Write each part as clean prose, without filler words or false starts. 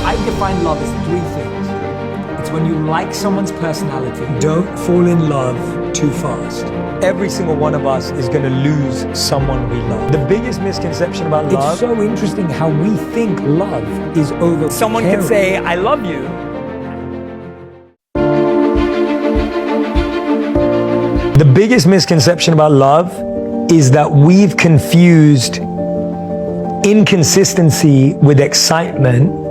I define love as three things. It's when you like someone's personality. Don't fall in love too fast. Every single one of us is going to lose someone we love. The biggest misconception about love. It's so interesting how we think love is over. Someone can say, I love you. The biggest misconception about love is that we've confused inconsistency with excitement,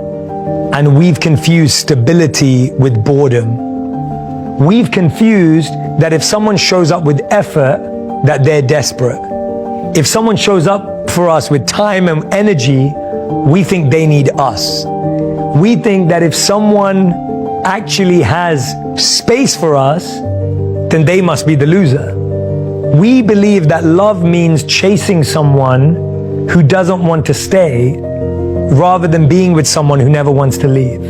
and we've confused stability with boredom. We've confused that if someone shows up with effort, that they're desperate. If someone shows up for us with time and energy, we think they need us. We think that if someone actually has space for us, then they must be the loser. We believe that love means chasing someone who doesn't want to stay, rather than being with someone who never wants to leave.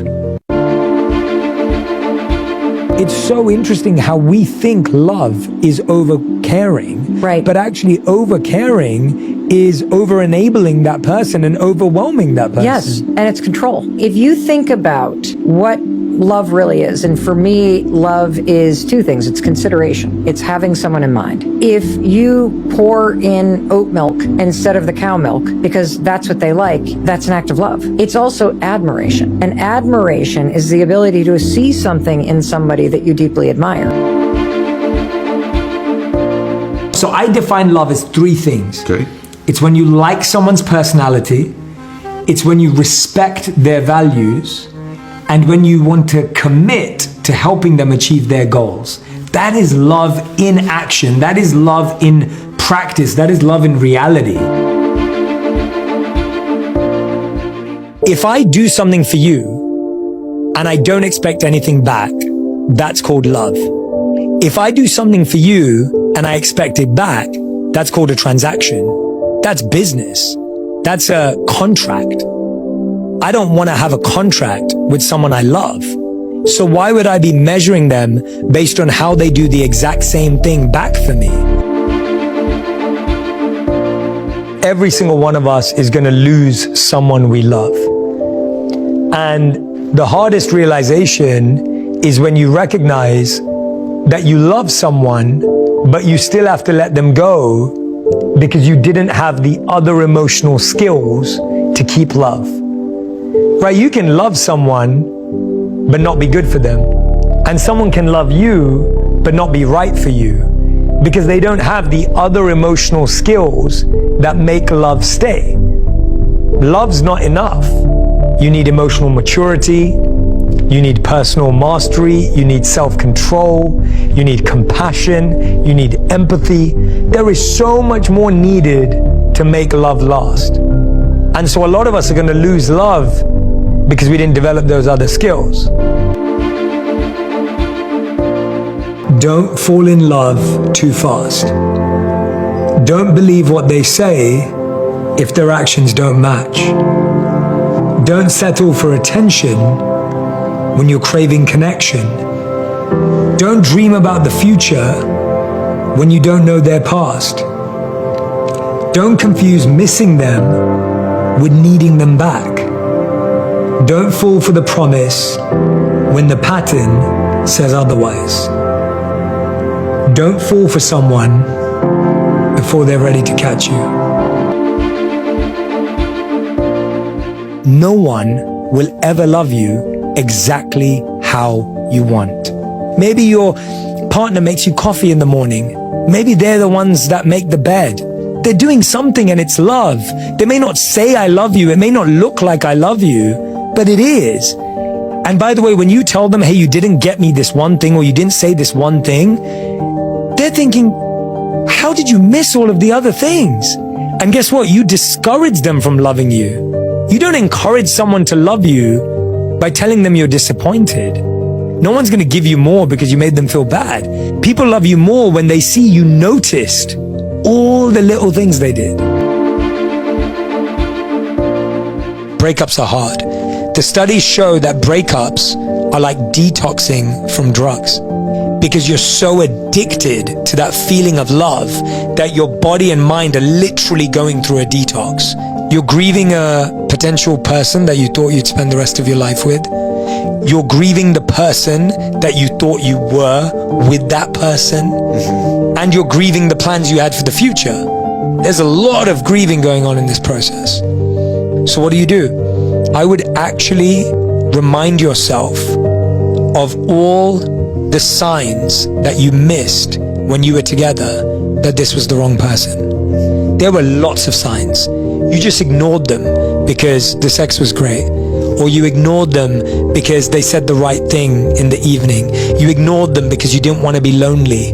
It's so interesting how we think love is over caring, right? But actually over caring is over enabling that person and overwhelming that person. Yes, and it's control. If you think about what love really is, and for me, love is two things. It's consideration. It's having someone in mind. If you pour in oat milk instead of the cow milk because that's what they like, that's an act of love. It's also admiration. And admiration is the ability to see something in somebody that you deeply admire. So I define love as three things. Okay. It's when you like someone's personality, it's when you respect their values, and when you want to commit to helping them achieve their goals. That is love in action. That is love in practice. That is love in reality. If I do something for you and I don't expect anything back, that's called love. If I do something for you and I expect it back, that's called a transaction. That's business. That's a contract. I don't want to have a contract with someone I love. So why would I be measuring them based on how they do the exact same thing back for me? Every single one of us is going to lose someone we love. And the hardest realization is when you recognize that you love someone, but you still have to let them go because you didn't have the other emotional skills to keep love. Right? You can love someone, but not be good for them. And someone can love you, but not be right for you, because they don't have the other emotional skills that make love stay. Love's not enough. You need emotional maturity, you need personal mastery, you need self-control, you need compassion, you need empathy. There is so much more needed to make love last. And so a lot of us are going to lose love because we didn't develop those other skills. Don't fall in love too fast. Don't believe what they say if their actions don't match. Don't settle for attention when you're craving connection. Don't dream about the future when you don't know their past. Don't confuse missing them with needing them back. Don't fall for the promise when the pattern says otherwise. Don't fall for someone before they're ready to catch you. No one will ever love you exactly how you want. Maybe your partner makes you coffee in the morning. Maybe they're the ones that make the bed. They're doing something and it's love. They may not say I love you. It may not look like I love you, but it is. And by the way, when you tell them, hey, you didn't get me this one thing, or you didn't say this one thing, they're thinking, how did you miss all of the other things? And guess what? You discourage them from loving you. You don't encourage someone to love you by telling them you're disappointed. No one's going to give you more because you made them feel bad. People love you more when they see you noticed all the little things they did. Breakups are hard. The studies show that breakups are like detoxing from drugs, because you're so addicted to that feeling of love that your body and mind are literally going through a detox. You're grieving a potential person that you thought you'd spend the rest of your life with. You're grieving the person that you thought you were with that person. And you're grieving the plans you had for the future. There's a lot of grieving going on in this process. So what do? I would actually remind yourself of all the signs that you missed when you were together that this was the wrong person. There were lots of signs. You just ignored them because the sex was great. Or you ignored them because they said the right thing in the evening. You ignored them because you didn't want to be lonely.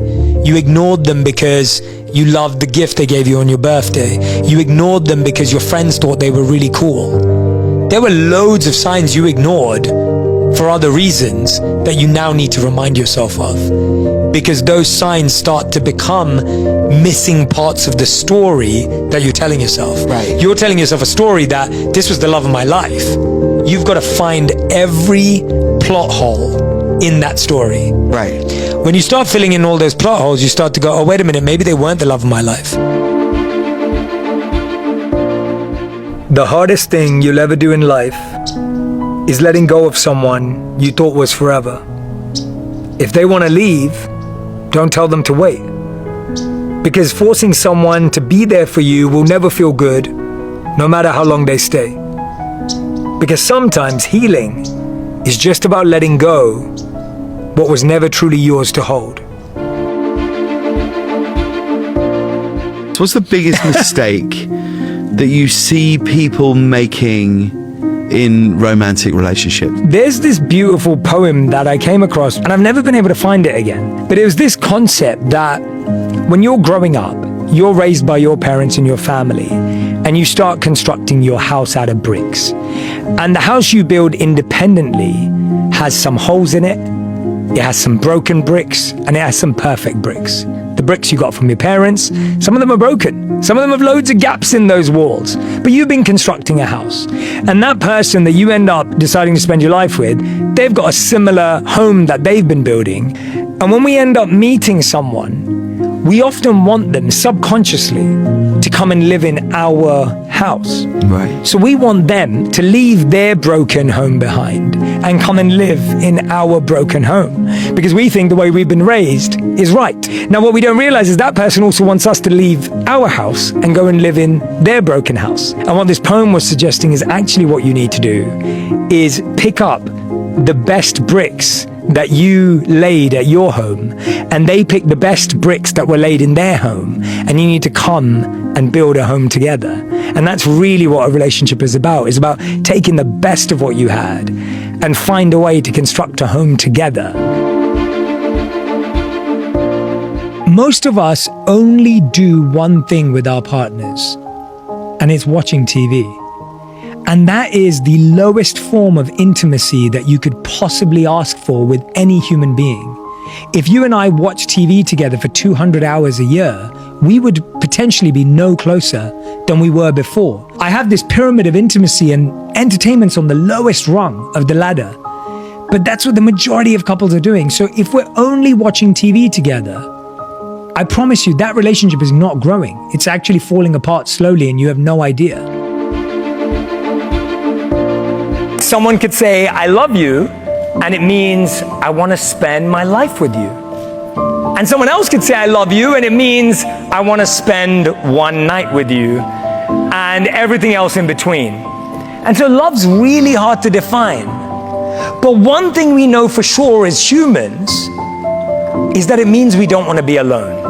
You ignored them because you loved the gift they gave you on your birthday. You ignored them because your friends thought they were really cool. There were loads of signs you ignored for other reasons that you now need to remind yourself of. Because those signs start to become missing parts of the story that you're telling yourself. Right. You're telling yourself a story that this was the love of my life. You've got to find every plot hole in that story. Right. When you start filling in all those plot holes, you start to go, oh, wait a minute, maybe they weren't the love of my life. The hardest thing you'll ever do in life is letting go of someone you thought was forever. If they want to leave, don't tell them to wait. Because forcing someone to be there for you will never feel good, no matter how long they stay. Because sometimes healing is just about letting go what was never truly yours to hold. So what's the biggest mistake that you see people making in romantic relationships? There's this beautiful poem that I came across, and I've never been able to find it again. But it was this concept that when you're growing up, you're raised by your parents and your family, and you start constructing your house out of bricks. And the house you build independently has some holes in it, it has some broken bricks, and it has some perfect bricks. The bricks you got from your parents, some of them are broken. Some of them have loads of gaps in those walls. But you've been constructing a house. And that person that you end up deciding to spend your life with, they've got a similar home that they've been building. And when we end up meeting someone, we often want them subconsciously to come and live in our house. Right. So we want them to leave their broken home behind and come and live in our broken home, because we think the way we've been raised is right. Now, what we don't realize is that person also wants us to leave our house and go and live in their broken house. And what this poem was suggesting is actually what you need to do is pick up the best bricks that you laid at your home, and they pick the best bricks that were laid in their home, and you need to come and build a home together. And that's really what a relationship is about. It's about taking the best of what you had and find a way to construct a home together. Most of us only do one thing with our partners, and it's watching TV. And that is the lowest form of intimacy that you could possibly ask for with any human being. If you and I watched TV together for 200 hours a year, we would potentially be no closer than we were before. I have this pyramid of intimacy, and entertainment's on the lowest rung of the ladder. But that's what the majority of couples are doing. So if we're only watching TV together, I promise you that relationship is not growing. It's actually falling apart slowly, and you have no idea. Someone could say, I love you, and it means I want to spend my life with you. And someone else could say, I love you, and it means I want to spend one night with you, and everything else in between. And so love's really hard to define. But one thing we know for sure as humans is that it means we don't want to be alone.